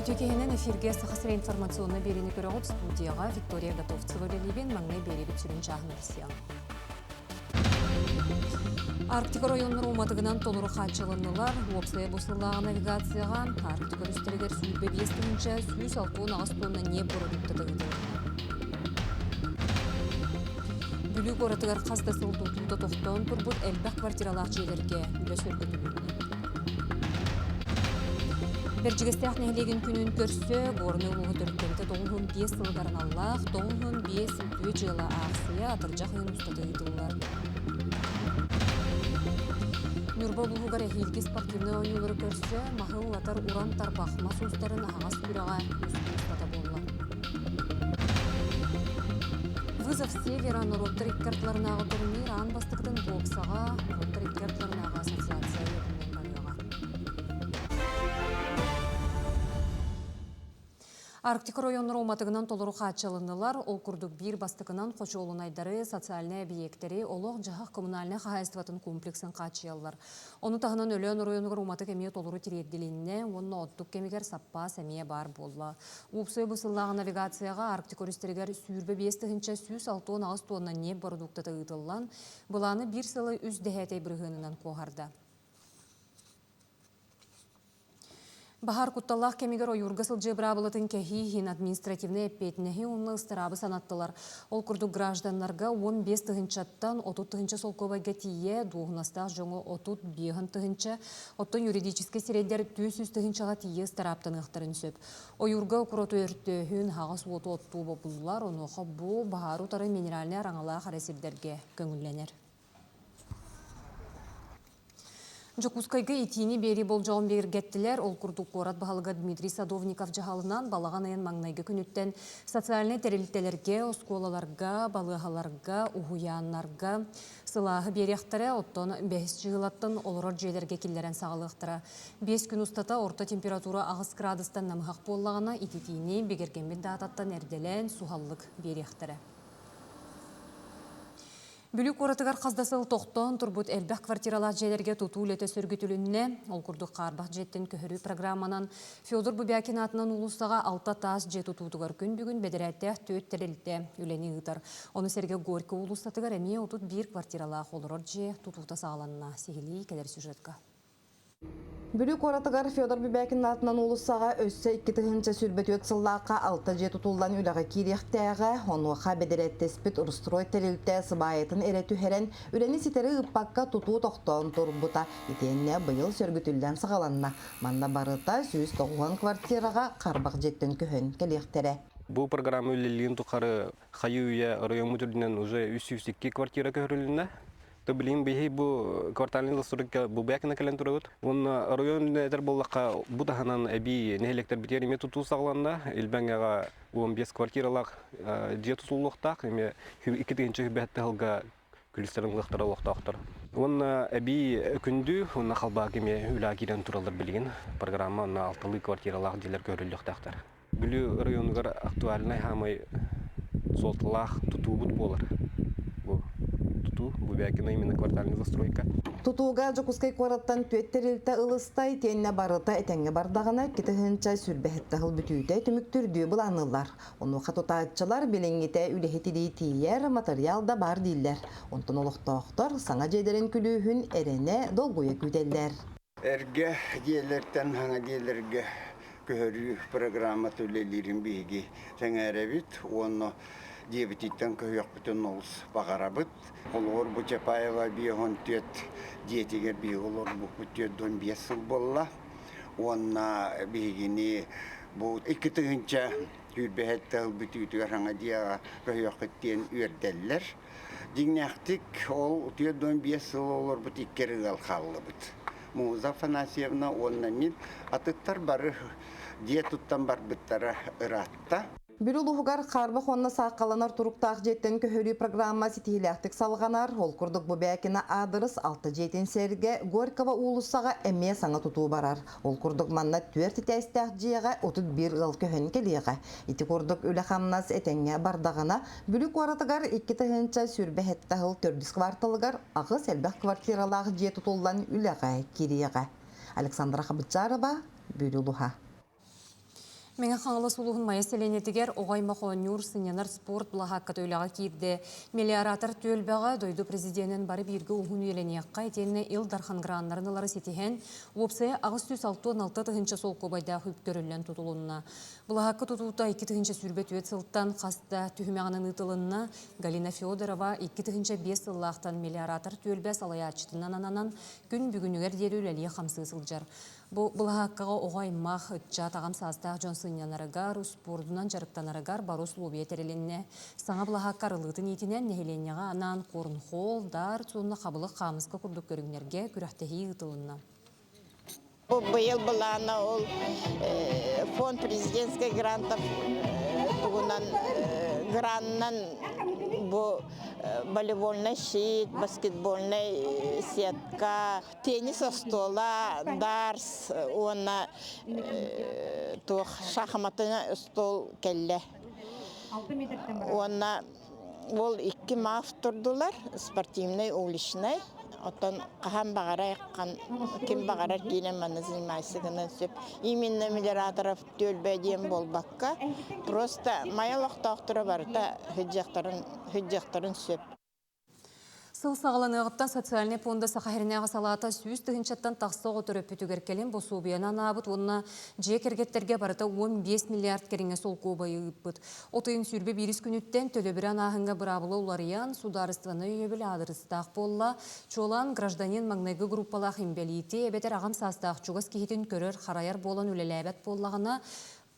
Түкеһенен эфирге сахасыра информационны берени көрөгөт студияга Виктория Готовцева белибен маңнай беребит сүрүн чагын кисиян. Арктика районнор уматыгынан толуру хачылынылар, уопсая бусыллағы навигацияға, Арктика үстелегер сүйбе бестігінші сүйс алтуын ағыстуына не продукты дығыды. Бүлік оратығар қазда сылдутуында тоқтауын тұрбұт әлбәқ квартиралақ жейлерге үлі сөргітілінді. Берджигестях нәхлеген күнін көрсі, ғорны ұлығы түріккенті 95 сылғарын Аллах, 95 сілтуе жылы ақсыя атыржақ үйін ұстатығыдылар. Нұрбол ұлығар әхелгі спортивны ойынлары көрсі, мағыл атар уран тарбақ масустарын ағас күраға үстін ұстата болла. Вызов Севера Народтар иккартларынағы турнир аң бастықтың боксаға Народтар иккартларынағы ассоциация етімен барыға. Арктика районнор уматыгынан толору хачалынылар, ол курдук бир бастыкынан қочолун айдары социальный объекттери олог жахак коммунальный хозяйствотын комплексин качыялар. Оны тағынан өлөн районнор уматык эмие толору тиреддилинне, онна оттук кемигер саппас эмие бар болла. Упсой бысыллағы навигацияға Арктика өстерігер сүйірбе бестігінші сүйс алтуын ағыз туонна не продуктаты ұйтылан, бұланы бір сылы үз дәхәтей бірғынынан қоғарда. Бахар Кутталлах кемигер ойургасыл жебрабылытын кәхейхин административный әппетінәхи онны ыстырабы санаттылар. Ол күрдік гражданларға 15 тұхынчаттан 30 тұхынча сол көбайға тие, дуғынастақ жоңы 30 тұхынча, оттын юридический середер 200 тұхынчаға тие ыстыраптын ұқтарын сөп. Ойурга құроту өрттөхін хағас оты отту бопылылар, оныға бұл Бахару тары минеральный араңала қарасердерге көңілленер. Жокускайга итини бери болжауын бергеттілер, ол күрдік қорат бағалыға Дмитрий Садовников жағалынан балаған айын маңнайғы күніттен социальный тәреліктелерге, осколаларға, балығаларға, ухуянларға, сылағы беректері оттон 5 жылаттын олырор жейлерге келдерен сағалықтыра. 5 күн ұстата орта температура ағыз градыстан намғақ болағына ититини бегергенбен дататтан әрделен сухаллық беректері. Бүлік оратығар қаздасыл тоқтон тұрбұт әлбәқ квартиралар жерлерге тұтул еті сөргітілінне, ол күрдік қарбақ жеттен көхірі программанан Федор Бубякин атынан ұлыстаға 6 тас жет тұтуғар күн бүгін бедірәттәқ төт тәрелітті үлені ұтар. Оны серге Горько ұлыстатығар әме отут бір квартиралар қолырыр же тұтуғта сағаланына сегілі кәдер сюжетка. Бүлік оратығар Федор Бубякин атынан ұлысаға өссі 2 тұхынча сүрбет өтсіллаққа 6 же тұтулдан үліға керектәға, онуға бедірәттеспет ұрыстырой тәрелітті сыбайетін әреті әрен үлені сетері ұппаққа тұту тоқтауын тұрбыта. Етенне бұйыл сөргітілден сығаланна. Манна барыта 190 квартираға қарбақ жеттен көхін келектері. Бұл программа үлелігін тұқары қайуя район мүдірдінен уже 302 квартира көрілінна. Білейін бейхей бұл кварталын ластырыққа бұл бәкіна кәлін тұрығыд. Оны район әдір болаққа бұдағынан әбей нәхелектер бітер еме тұту сағыланда, елбәңеға 15 квартиралақ же тұтулықтақ, еме 2-тігінші бәтті ғылға күлістерін ғылықтары олықтақтыр. Оны әбей күнді, оны қалбақ еме үлі керен тұралар білген программа, оны 6 квартиралақ делер көріліктақтар. Бүлі районығыр актуалынай хамай солтылақ тұту бұд болар. Бубякина именно квартальная застройка. Тутуга Жокускай квараттан төттерилте ылыстай тенне барыта этеңге бардагына кетехинча сүрбәһетте хыл бүтүйтә төмүктүрдү буланылар. Оны хатотаатчылар белеңгите үлехетиди тиер материал да бар диллер. Онтон олоктоктор саңа жедерен күлүүһүн эрене долгуя күтеллер. Эрге диелерден хана диелерге көрүү программа төлелерин биги теңәребит. Оны диабетиттен көйөк бүтін олыс бағарабыт. Олғыр Бұчапаева бейғын төт диетегер бейғылыр бұқ төт 15 сыл болла. Онна бейгені бұл 2 тұғынша үрбәхетті бұтүйтігер хаңа дияға көйөк өттен өрделлер. Дигнәқтік ол төт 15 сыл олыр бұт иккері қалқалы бұт. Муза Фанасьевна онна мен атыттар бары диетуттан бар бұттары ыратта. Бүрүлуғығар қарбы қонна саққаланар тұруқтақ жеттен көхөрі программа сетейләқтік салғанар, ол күрдік Бубякина адырыс 6 жеттен серге Горькова улысаға әме саңа тұту барар. Ол күрдік манна 4 тәстәқ жеға 31 ғыл көхін келеға. Ити күрдік үлі қамнас әтәңе бардағына бүлік оратығар 2 тұхынча сүрбәхетті ғыл 4 кварталығар ағыз әлбәқ квартиралағы жет тұтулдан үліға кереға. Александра Хабытчарова, Бүрүлуға. Меңе қаңылы сұлығын майы селенетігер оғай мақуанюр сынянар спорт бұлаға катөйліға кейді. Мелиоратор төлбәға дойды президентін бары біргі ұғын үйеленеққа етеліне ил дархан гранларынылары сетіген опсая ағыз 106-16 тұхынша сол көбайда хүп көрілен тұтылынна. Бұлаға тұтуыта 2 тұхынша сүрбет өт сылттан қаста түхімеғанын ұтылынна Галина Федорова 2 тұхынша 5 сыллақтан мелиоратор төлбә салаячытынан ананан күн бүгінігер дері өләлі қамсы сылжар. Бұлағаққаға оғай мақ үтча тағам састақ жон сынянарығар, спордынан жарықтанарығар бару сұлубия терелінне. Саңа бұлағаққар ылғытын етінен нәхеленеға анан қорын қол, дар, сонына қабылы қамысқа күрдік көрігнерге күрәқтәхи ұтылынна. Бұйыл бұлағына ол фонд президентский грантов туғынан граннан бұл волейбольный щит, баскетбольный сетка, теннис стола, дарс, оны шахматына стол келле. Оны ол 2 маф тұрдылар, спортивный, уличный. Оттан қахан бағара яққан, кем бағарар кейлен маны занимайсығынан сөп. Именно мелиораторов төлбәден болбаққа, просто маялықтақтыры барыта хүджақтарын сөп. Сыл сағаланығыттан социальный фонда сақайрынағы салата сүйіз түгіншаттан тақсық отырып пөтігер келен босубияна набыт, онына жек әргеттерге барыта 15 миллиард керіңе сол көбайы ұппыт. Отайын сүрбе беріс күніттен төлі біран ағынға бұрабылы улариян сударыстываны үйебілі адырыстақ болла, чолан гражданин маңнайғы группалақ имбелейті, әбетер ағам састақ чуғыз кейтін көрір қарайар болан өлеләбәт боллағына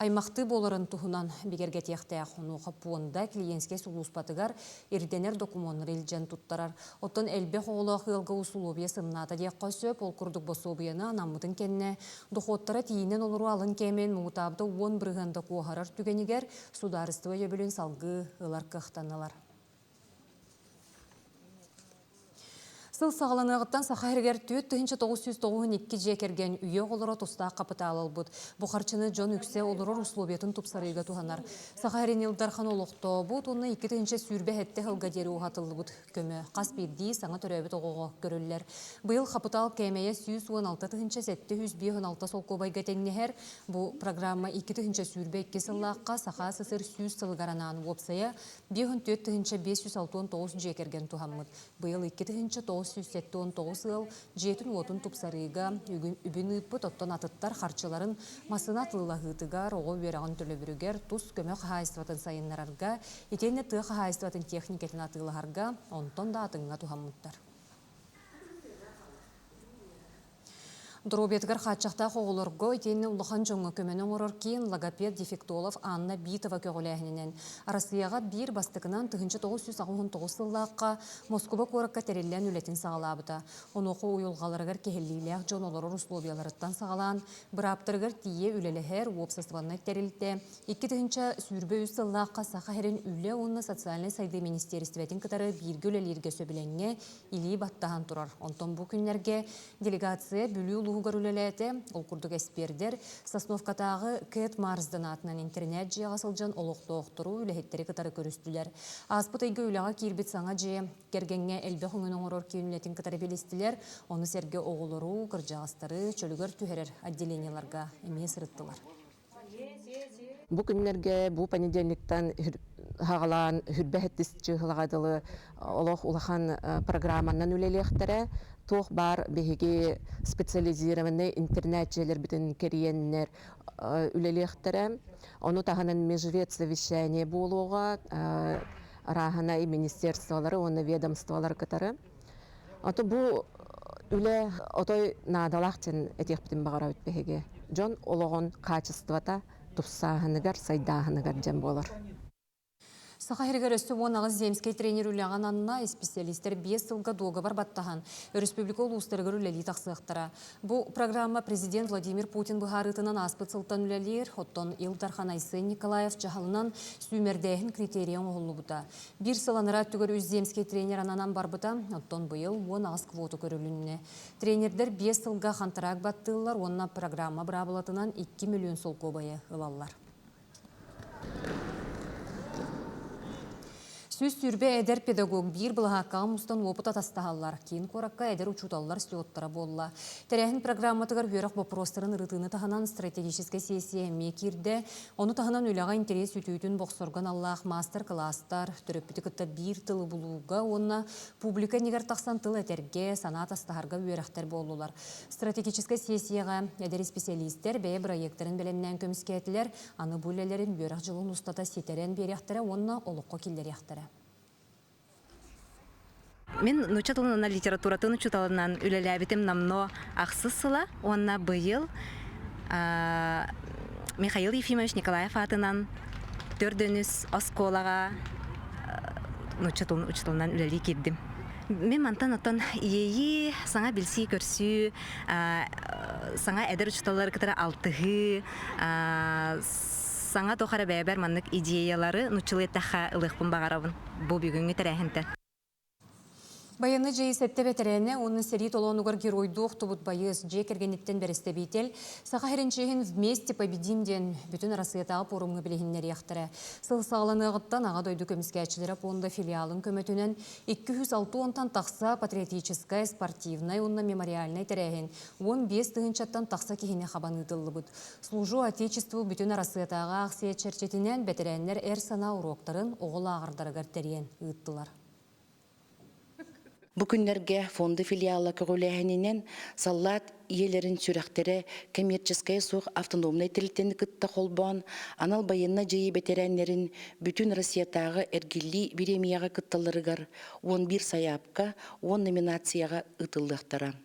аймақты боларын тұхынан бігерге тияқтая құну қапуында клиентске сұлуспатығар ерденер документыр елжен тұттарар. Оттан әлбе қоғылы қылғы ұсулубия сымната дейққа сөп, ол күрдік босубияна намытын кенне. Дұқоттары тиінен олыру алын кемен мұғытабды 10 бірғанды қоғарар түгенігер сударыстығы ебілін салғы ұлар қықтанылар. Сыл сағаланығыттан сақайргер 4-992 жекерген үйе олыра тұстақ қапыта алыл бұд. Бұқарчыны жон үксе олырыр ұслобетін тұпсарыға туғанар. Сақайрен елдархан олықты бұд, оны 2-ші сүрбе әтті ғылға дері ұғатылы бұд. Көмі қас берді саңа түрәбет оғуға көрілер. Бұйыл қапытал кәмейе 116-ші сәтті 116 сол көбайға тәңнехер. Бұл программа 2-ші сүрбе 2 сыллаққа сақа сысыр 100 сылғаранан опсая 4-ші 569 жекерген туғамыд. Бұйыл 2-ші 919 ыл жетін отын тұпсарыға үбін үппіт оттан атыттар қарчыларын масына тылағытыгар оғы верағын төлі бүрігер тұс көмек қағайыстыватын сайынларарға, етені тұғы қағайыстыватын техникетін атылығарға, онтон да атыңға туғамыттар. Дробетгар хатчақта қоғылырғы етені ұлыған жоңы көменің орыр кейін логопед дефектолов Анна Битова көгіләхінінен. Арасияға бір бастықынан 1999 сыллаққа Москва қорыққа тереллен үлетін сағалабыда. Оны оқу ұйылғаларығар кехеллиләқ жон олары условияларыттан сағалан, бір аптырғыр тие үлеліхер уопсастығаны терелді. 2-ші сүрбе үз сыллаққа сақа херін үлі оны социальный сайды министерстветін кітары біргі үлелерге сөбіленге илей баттаған тұрар. Онтон бұл күнлерге делегация бүлі ұлығығар үлеләті, ол күрдік әспердер, Сосновкатағы Кэт Марсдың атынан интернет жиға сылжан олықты оқтыру үләхеттері кітары көрістілер. Аспыт айғы үліға кербет саңа жи, кергенге әлбе құңының орор кейінлетін кітары белестілер, оны серге оғылыру, кіржағыстары, чөлігер түхерер отделенияларға әме сырыттылар. Бұл күнлерге бұл понедельниктан хағалан хүрбәхеттіс чығылағадылы олық улахан программаннан үлелектері, тоқ бар беге специализированный интернет желер бітін кериеннер үлелектері. Оны тағанын межвет совещание болуға, рахана и министерстволары, оны ведомстволары кітары. Ото бұл үле отой надалақтен әтек бітін бағара өтпеге. Жон олығын качествота тұпсағынығар, сайдағынығар жем болыр. Сақайрығыр өсті онағыз земскей тренер үліған анна специалистер 5 сылға доғабар баттаған. Республика ұлыстырғыр үләлі тақсықтыра. Бұл программа президент Владимир Путин бұғарытынан аспыт сылтан үләлер, оттон Илдархан Айсы Николаев жағалынан сүймердәйін критериям оғылы бұта. Bir сыланыра түгір өз земскей тренер ананан бар бұта, оттон бұйыл онағыз квоты көрілінне. Тренердер 5 сылға қантырақ баттылар, онына программа бұрабылатынан 2 миллион сол көбайы ылалар. Сүз сүрбе эдер педагог бир былахакка мустан опыт атастахаллар. Кейін коракка эдер учуталлар слеттара болла. Терехин программатыгар бүйрак вопростарын ырытыны таханан стратегическая сессия мекирде. Оны таханан үлаға интерес үтүйтін боксорган аллах мастер-класстар, түрөппітікітті бир тылы булуга, онна публика негер тақсан тыл этерге, санат астахарга бүйрактар болулар. Стратегическая сессияға эдер специалисттер бәе проекттарын белемнен көміскетілер, аны бүлелерін бүйрак жылын устата сетерен беряқтары, онна олыққа келдер яқтары. Мен нучатылына литературатын учуталынан үлеләбитим намно ақсысыла, онна быйыл Михаил Ефимович Николаев атынан төрдөнүс осколаға учуталынан үлелі кеддім. Мен мантан оттан иеи саңа билси көрсү, саңа әдір учуталары кітара алтығы, саңа тохара бәбәр маннык идеялары нучылы тәхә ылықпын бағарабын. Бұл бүгінгі тәрәхінті. Баяны жайы сәтті бәтірәне, оны сәрі толонугар геройдуқ тұбыт байыз жай кергенеттен бәрісті бейтел. Сақа херенчейін вместе победимден бүтін арасыятағы порумғы білігіннер яқтыры. Сылсағыланы ғыттан аға дойды көміскәтшілері понда филиалын көмөтінен 206 онтан тақса патриотическая, спортивная, онна мемориальная тәрәхін. 15 тығынчаттан тақса кехіне қабаны дылы бұд. Служу Отечеству бүтін арасыятағы ақсия чәрчетінен бәтірәнлер әр сана уроқтарын оғыл ағырдарығар тәрен ұйттылар. Бүгінлерге фонды филиалы көріләхінінен саллат иелерін сүрәқтері коммерческая суық автономный тілттен күтті қолбан, анал байынна жайы бетерәнлерін бүтін Россиятағы әргілі биремияға күттілірігар 11 саяпқа, 10 номинацияға ұтылдықтыра.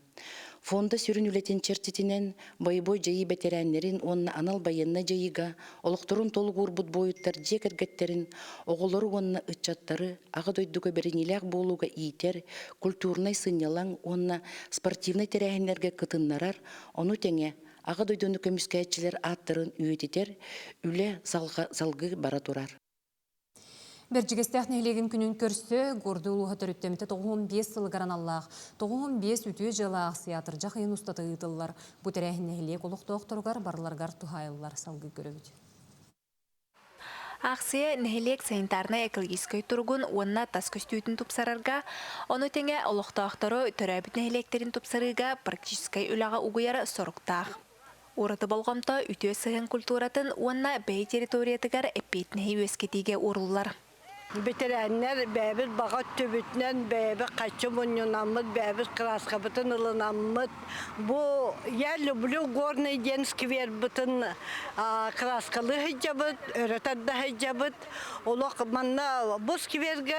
Фонда сүрін үлетін чертетінен байбой жайы бетерәнлерін онна анал байынна жайыға, олықтырын толық урбут бойыттар жек әргеттерін, оғылары онна ұтчаттары, аға дойдуға беренеләқ болуға иетер, культурнай сынялаң онна спортивнай терәхінлерге кытыннарар, оны тәңе аға дойдуны көміскәйтчілер аттырын үйететер, үлі салғы бара турар. Бәржігістәқ нәйлеген күнін көрсі, ғорды ұлғатыр үттеміті 95 сылығаран Аллах, 95 үтіе жылы ақсиятыр жақайын ұстаты ұйтылылар. Бұ тәрәхін нәйлек олықты оқтырғар барларғар тұхайылылар салғы көрөбіді. Ақсия нәйлек санитарна экологической тұрғын онна тас көстеудің тұпсарарға, оны тәңе олықты ақтыры түрәбіт нәйлектерін тұпсарыға практическай үліға ұғыяры сұрықтақ. Орыты болғамта үтіе сығын культуратын онна бәй территориятығар әппейтінәй өскетеге орылылар. Бетерәннәр бәбіз бағат төбітінен бәбі қачы мұнынамыд, бәбіз қырасқа бұтын ылынамыд. Бұл я люблю горный ден сквер бұтын қырасқалы хиджабыд, өрітадда хиджабыд. Олық манна бұл скверге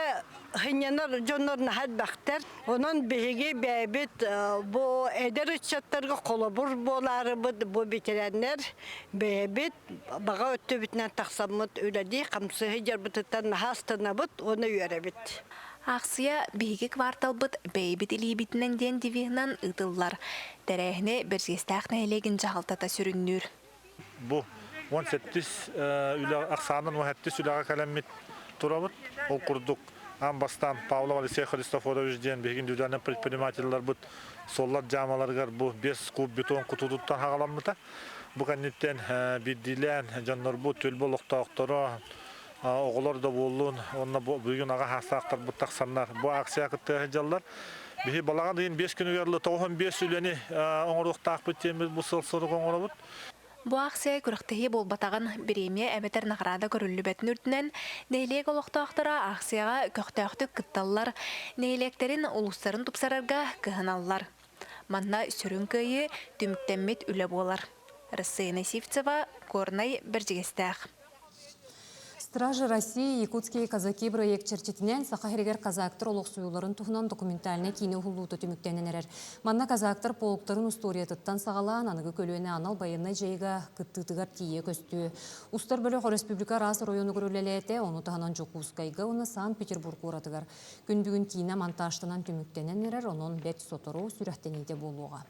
хынянар жонлар нахад бақтар. Онан бейге бәбіт бұл әдер үтшаттарға қолабыр болары бұд. Бұл бетерәннер бәбіт баға төбітінен тақсамыд өләді қамсы хиджар бұтыттан хастына бұд, оны үйәрәбіт. Ақсия бейге квартал бұд бәйбіт илейбітінен ден девігінен ұтылылар. Дәрәхіне біржестәқ нәйлеген жағалтата сүріннүр. Бұл 17 ақсанын 17 үліға кәлеммет тұрабыд. Ол құрдық Амбастан Павлов Алексей Христофорович ден бегин дүдәнен предпринимательлар бұд соллар жамаларғар бұл 5 куб бетон құтудуттан хағаламмыта. Бұл кәнеттен биддилен жаннар бұл төл бұл ұқтақтыры оғылар да болуын, онына бүгін аға хастақтар бұл тақсанлар. Бұл акция күтті жаллар. Бихи балаған дейін 5 күн үйерлі 95 үлені оңыр ұқтақ бүттеміз бұл сылсыры қоңыры бұд. Бұл ақсия күріқтігі бол батаған біремия әметер нағырада көрілі бәтін үрдінен нейлек олықты ақтыра ақсияға көқтәқтік күтталылар, нейлектерін ұлыстарын тұпсарарға кығыналылар. Манна сүрін көйі түміктәммет үлі болар. Рассыйна Сивцева, Корнай, Біржігестәқ. Стражи России, якутские казаки проект чертетінен сақахерегер казактар олық суюларын тұхынан документальны кейіне ұлуыты түміктенен әрер. Манна казактар полықтарын усториятыттан сағалан анығы көлуіне анал байынна жайға күттітігар тие көсті. Устар бөлі Республика расы районы көрілелеті, оны тұханан Жокускайға, оны Санкт-Петербург оратығар. Күн бүгін кейіне монтажтынан түміктенен әрер, оның бәт сотору сүрәқтенейде болуға.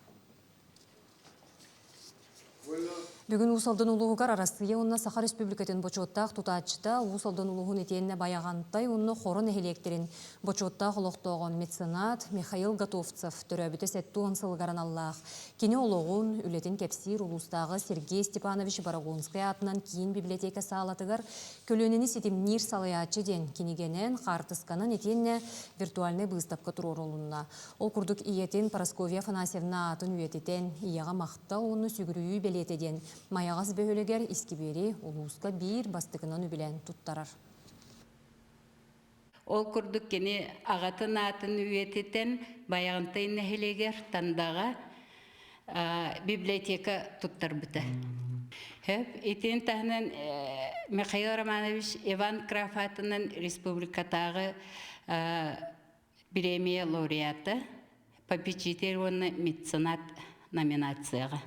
Бүгін Усалдан улуғығар арасыя онна Саха Республикатын бочуоттақ тұтатчыта Усалдан улуғын етеніне баяғантай онны хорын әхелектерін бочуоттақ олықтоғын меценат Михаил Готовцев түрәбіті сәтті онсылғаран Аллах. Кені олығын үлетін кепсир улустағы Сергей Степанович Барагонскай атынан кейін библиотека сағалатығар көлөнені сетімнер салаячы ден кенегенен қартысқанын етеніне виртуальный выставка тұрор олынна. Ол күрдік иетін Парасковия Фанасьевна атын үйететен ияға мақтал оны сүгірүйі белетеден Маяғыз бөхөлегер искибери улуска бир бастығынан үбілен туттарар. Ол күрдік кені ағатын атын үйететен баяғынтай нәхелегер тандаға библиотека туттар бұты. Етен тағынан Михаил Романович Иван Крафатының республикатағы премия лауреаты, попечитель оны меценат номинацияға.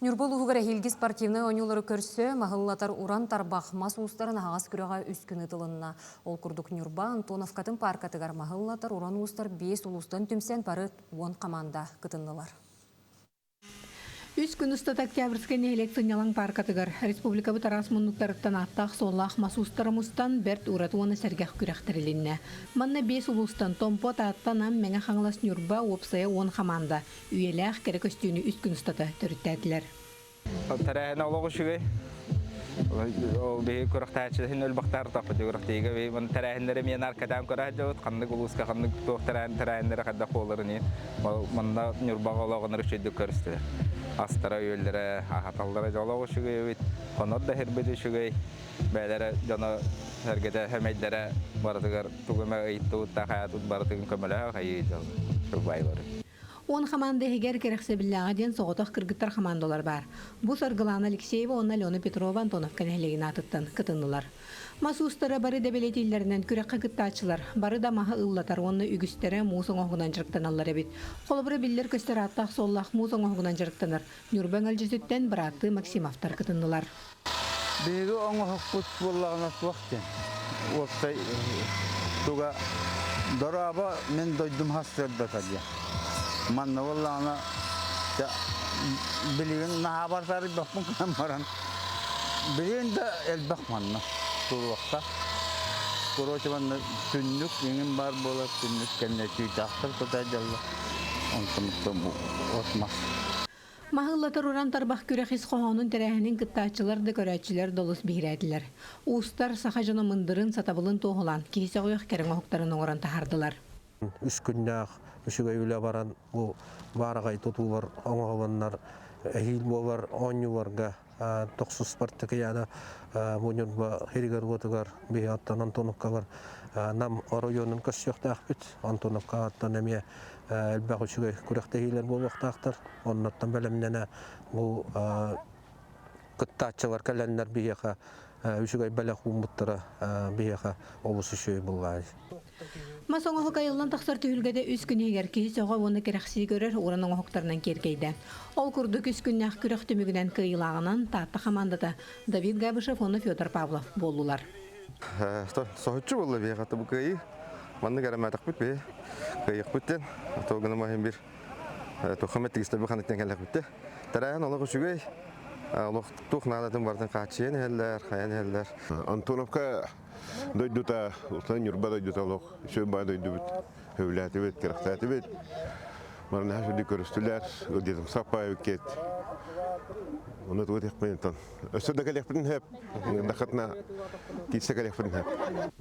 Нюрбол уғығыра хилги спортивны ойнулары көрсі, мағыллатар уран тарбақ мас ұстарын ағас күріға үскіні тылынна. Ол күрдік Нюрба Антоновкатын паркатығар мағыллатар уран ұстар 5 ұлыстан түмсен пары 10 команда кытыннылар. Үс күн ұстат октябрьске нехелек сынялан паркатығар. Республика бұтарас мұнықтарыттан аттақ соллақ масустарымыстан бәрт ұратуаны сәргәқ күрәқтірілінне. Манна 5 ұлыстан томпот аттанам мәңі қаңылас Нюрба опсая 10 команда. Үйеләқ кәрі көстүйіні үс күн ұстаты түріттәділер. Тарайына олығы шүгей. Ол бейі көріқтәчілігін өлбақтар тақпыды көріқтейгі бей. Мұн тарайындары мен аркадан көрәді өт. Қандық ұлысқа қандық тоқ тарайындары қадда қолырын ен. Мұнда Нюрбаға олағын рүшеді көрісті. Астара өйлері, ағаталдары жолығы шүгей өйт. Қоныр да хербеді шүгей. Бәлері жоны әргеде әмейдері бардығыр тұғыма ұйтты ұтта қаят ұт бардығын көмілі қайы жол. 10 команда егер керексе білләға ден соғытық кыргыттар командалар бар. Бұл Саргылана Алексеева, онна Леона Петрова Антоновка нәхелеген атыттан кытынылар. Масустары бары дәбелетейлерінен күрек қағыттачылар, бары да маға ұллатар, онны үгістері мусын оғынан жырықтан алар әбет. Қолыбыры білдер көстер аттақ соллақ мусын оғынан жырықтаныр. Нюрбен әлжізіттен біраты Максимовтар кытынылар. Бегі оңы құт болағына суақтен. Оттай туға дораба мен дойдым хастырды қадия. Манна болағына білген наға бартары бақпын қынан баран. Білген де әлбақ манна тұр уақта. Құрочы манна түннік, еңін бар болып түннік кәне түйтақтыр тұтай жалды. Онтымықты отмас. Мағыллатар уран тарбақ күрәхис қоғанын тәрәхінің кыттачылар да көрәтчілер долыс бейрәділер. Уыстар сақа жана мындырын сатабылын тоғылан, кейсе қойық кәрің оқтарын оңыран тахардылар. Үс күннәқ, үшігі үйлі баран, бұл барағай тұтулар, оңағыланлар, әйіл болар, оңюларға, тоқсыз спорттық яда, мұнын херігер ғотығар, бей аттан Антоновқа бар, нам районын көсіяқты ақпет, Антоновқа аттан әме әлбәқ үшігі күректі ейлер бол оқтақтар, оннаттан бәлемнені бұл күттатчылар кәләнлер бейеға, үшігі бәләқ ұмыттыра бейеға олысы шөй болғай. Масоңы қайылдан тақсар түйілгеде үс күн егер кейі соға оны керексіз көрер оранын оқтарынан кергейді. Ол күрдік үс күннәқ күрек түмігінен кыйлағынан татты қамандады Давид Габышев, оны Федор Павлов болулар. Соғытшы болы бей қаты бұл күйі. Манны кәрәмәтік бүт бей. Күйік бүттен. Тоғыны мағын бір тоқыметтік істер бұл қанеттен кәлік бүтті. Тәрәйін олығы жүгей. Олық тұқнадатын бардың қачиен әлдер, қаян әлдер. Антоновка дойдута, ұлтан Нюрба дойдута олық. Шөйба дойду бүт. Хөвләті бүт, керақтәті бүт. Марына жүді көрістілер. Өдетім сапай өкет. Оны тұғы тек бейінтан. Өсірді кәлек бірін әп. Дақытына кейтсе кәлек бірін әп.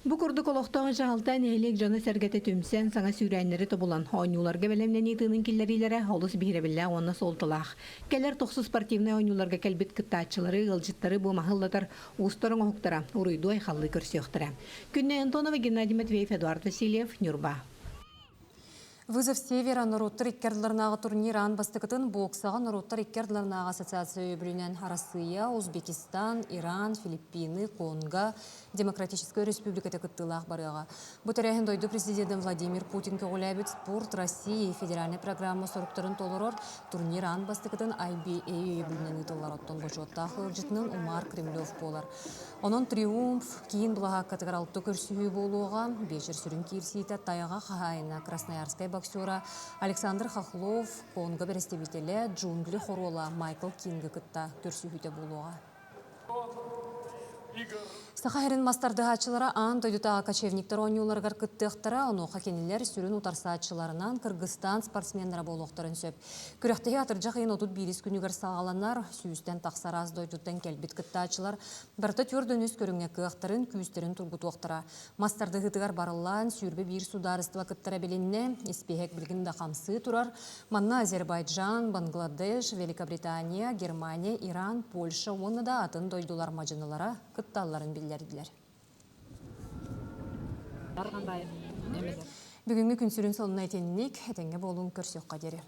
Бұ күрдік олықтағы жағалтан әйлек жаны сәргеті түмсен саңа сүйрәйнері тобылан. Ойнуларға бәлемнен етінің келлерилері олыс бейребілі оны солтылақ. Кәлер тоқсы спортивны ойнуларға кәлбет кыттачылары, ғылжыттары бұ мағыллатар ұстарын оқтара, ұрыйду айқаллы көрсі оқтара. Күнне Антонова, Геннадий Матвеев, Эдуард Васильев, Нюрба. Вызов Севера народтар иккердларнағы турниран бастықытын боксаға народтар иккердларнағы ассоциация өбірінен Россия, Узбекистан, Иран, Филиппины, Конго, Демократическая республиката кыттылақ барыға. Бұтарайын дойды президент Владимир Путин көгіләбіт спорт России федеральный программа сұрыптарын толырыр турниран бастықытын IBA өбірінен ұтылар оттон бұжоттағы ұржытының Умар Кремлев болар. Onun триумф кейін бұлаға катығар алты көрсүйі болуға, бешір сүрін кирсейті таяға қағайына Красноярскай боксера Александр Хохлов, Конго берестебителе джунгли хорола Майкл Кинга кытта көрсүхүтө болуға. Сахарин мастардыгачылары ан тойдута кочевниктер ойнуларгар кыттыктара, оноха кенелер сүрін утарсаатчыларынан Кыргызстан спортсмендері болуқтарын сөп. Күректеге атыржақ ең отут бирис күнігер сағаланар, сүйістен тақсараз дойдуттен келбит кыттаачылар, бірті түрдің үз көріңе кыақтарын, күйістерін тургутуқтара. Мастардыгытыгар барылан сүрбе бир сударыстыва кыттара белінне, испехек білгінді қамсы турар, манна Азербайджан, Бангладеш, Великобритания, Германия, Иран, Польша, оны да атын дойдулар мажыналара кытталларын билдердилер. Бүгінгі күн сүрін сонына етенінек, әтенге болуын көрсек қадері.